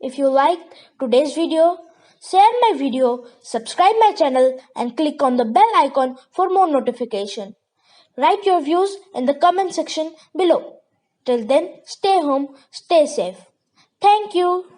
If you liked today's video, share my video, subscribe my channel and click on the bell icon for more notification. Write your views in the comment section below. Till then, stay home, stay safe. Thank you.